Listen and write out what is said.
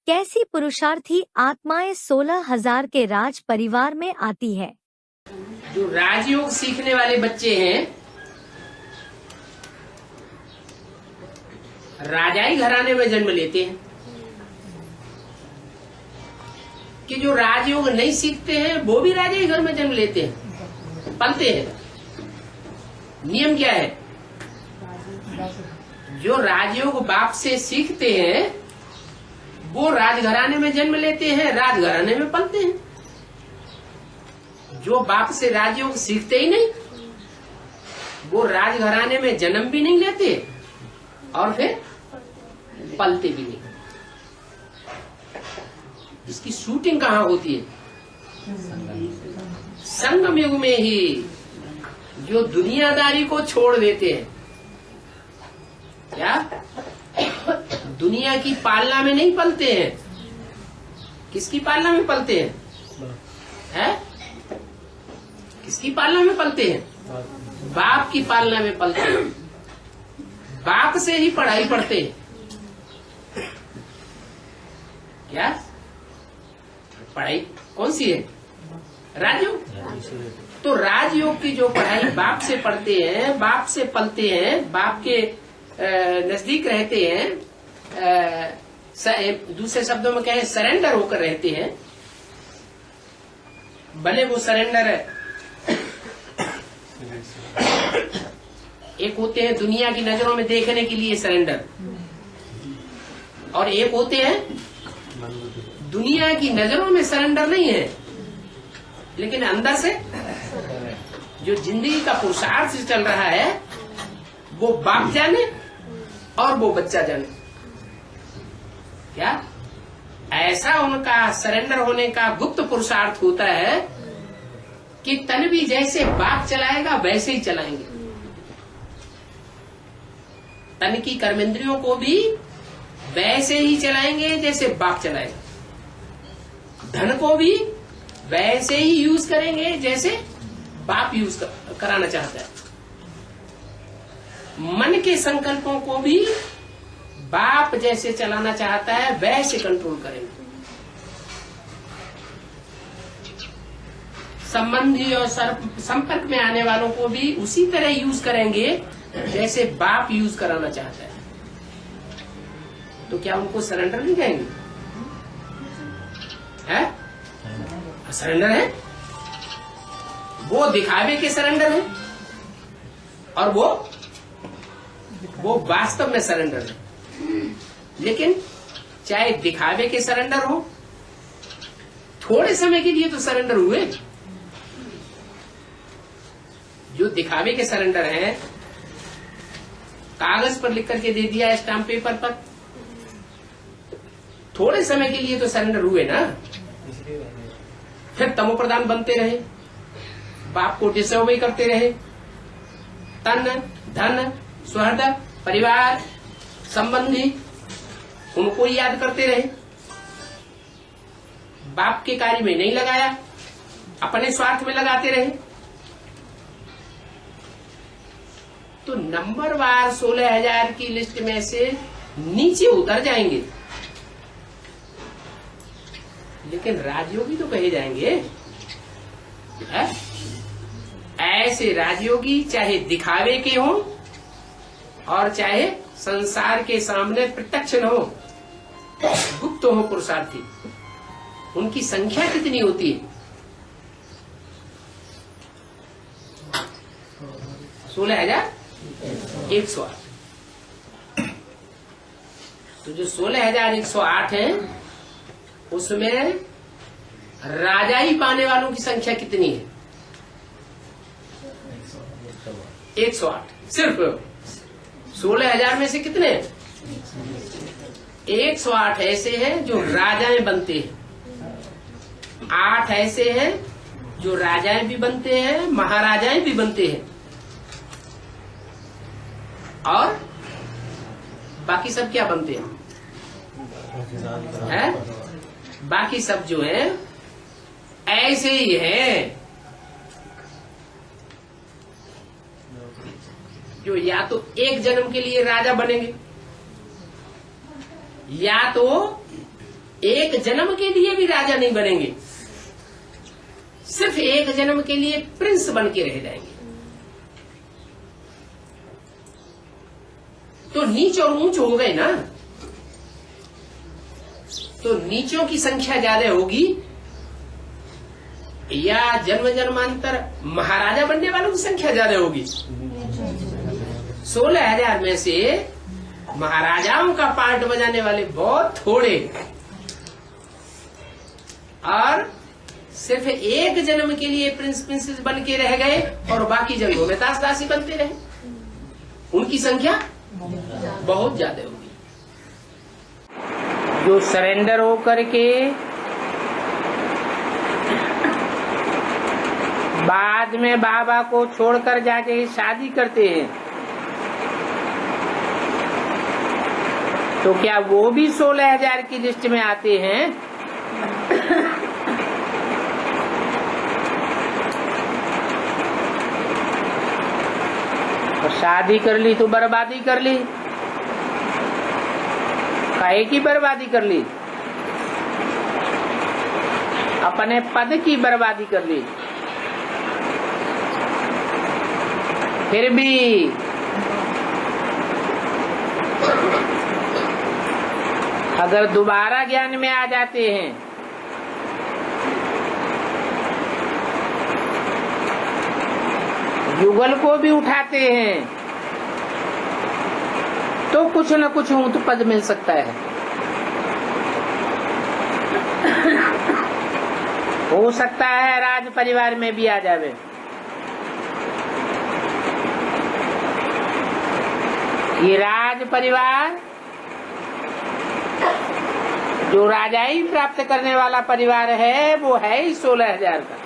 कैसी पुरुषार्थी आत्माएं 16,000 के राज परिवार में आती है? जो राजयोग सीखने वाले बच्चे हैं, राजाई घराने में जन्म लेते हैं। कि जो राजयोग नहीं सीखते हैं वो भी राजाई घर में जन्म लेते हैं, पलते हैं। नियम क्या है? जो राजयोग बाप से सीखते हैं वो राजघराने में जन्म लेते हैं, राजघराने में पलते हैं। जो बाप से राजयोग सीखते ही नहीं वो राजघराने में जन्म भी नहीं लेते और फिर पलते भी नहीं। इसकी शूटिंग कहाँ होती है? संगम युग में ही। जो दुनियादारी को छोड़ देते हैं, क्या दुनिया की पालना में नहीं पलते हैं? किसकी पालना में पलते हैं? किसकी पालना में पलते हैं? बाप की पालना में पलते हैं। बाप से ही पढ़ाई पढ़ते हैं। क्या पढ़ाई कौन सी है? राजयोग। तो राजयोग की जो पढ़ाई बाप से पढ़ते हैं, बाप से पलते हैं, बाप के नजदीक रहते हैं, दूसरे शब्दों में कहें सरेंडर होकर रहते हैं। भले वो सरेंडर एक होते हैं दुनिया की नजरों में देखने के लिए सरेंडर, और एक होते हैं दुनिया की नजरों में सरेंडर नहीं है लेकिन अंदर से जो जिंदगी का पुरुषार्थ से चल रहा है वो बाप जाने और वो बच्चा जाने। क्या ऐसा उनका सरेंडर होने का गुप्त पुरुषार्थ होता है कि तन भी जैसे बाप चलाएगा वैसे ही चलाएंगे। तन की कर्मेंद्रियों को भी वैसे ही चलाएंगे जैसे बाप चलाएगा। धन को भी वैसे ही यूज करेंगे जैसे बाप यूज कराना चाहता है। मन के संकल्पों को भी बाप जैसे चलाना चाहता है वैसे कंट्रोल करेंगे। संबंधी और संपर्क में आने वालों को भी उसी तरह यूज करेंगे जैसे बाप यूज कराना चाहता है। तो क्या उनको सरेंडर नहीं कहेंगे? है सरेंडर है। वो दिखावे के सरेंडर है और वो वास्तव में सरेंडर है। लेकिन चाहे दिखावे के सरेंडर हो, थोड़े समय के लिए तो सरेंडर हुए। जो दिखावे के सरेंडर है, कागज पर लिख करके दे दिया स्टाम्प पेपर पर, थोड़े समय के लिए तो सरेंडर हुए ना। फिर तमोप्रधान बनते रहे, बाप को डिसोबे करते रहे, तन धन सुहृद परिवार संबंधी उनको ही याद करते रहे। बाप के कार्य में नहीं लगाया, अपने स्वार्थ में लगाते रहे। तो नंबरवार 16,000 की लिस्ट में से नीचे उतर जाएंगे, लेकिन राजयोगी तो कहे जाएंगे। है? ऐसे राजयोगी चाहे दिखावे के हों और चाहे संसार के सामने प्रत्यक्ष न हो, गुप्त हो पुरुषार्थी, उनकी संख्या कितनी होती है? 16,108। तो जो 16,108 है उसमें राजाई पाने वालों की संख्या कितनी है? 108। सिर्फ 16,000 में से कितने? 108 ऐसे हैं जो राजाएं बनते हैं। 8 ऐसे हैं जो राजाएं भी बनते हैं, महाराजाएं भी बनते हैं, और बाकी सब क्या बनते हैं? बाकी सब जो है ऐसे ही है, जो या तो एक जन्म के लिए राजा बनेंगे या तो एक जन्म के लिए भी राजा नहीं बनेंगे, सिर्फ एक जन्म के लिए प्रिंस बन के रह जाएंगे। तो नीच और ऊंच हो गए ना, तो नीचों की संख्या ज्यादा होगी या जन्म जन्मांतर महाराजा बनने वालों की संख्या ज्यादा होगी? 16,000 में से महाराजाओं का पार्ट बजाने वाले बहुत थोड़े, और सिर्फ एक जन्म के लिए प्रिंस प्रिंसेस बन के रह गए और बाकी जन्मों में दास दासी बनते रहे, उनकी संख्या बहुत ज्यादा होगी। जो सरेंडर होकर के बाद में बाबा को छोड़कर जाके शादी करते हैं, तो क्या वो भी 16,000 की लिस्ट में आते हैं? और शादी कर ली तो बर्बादी कर ली, काहे की बर्बादी कर ली? अपने पद की बर्बादी कर ली। फिर भी अगर दोबारा ज्ञान में आ जाते हैं युगल को भी उठाते हैं तो कुछ न कुछ ऊंच पद मिल सकता है। हो सकता है राज परिवार में भी आ जावे। ये राज परिवार जो राजाई प्राप्त करने वाला परिवार है वो है ही 16,000 का।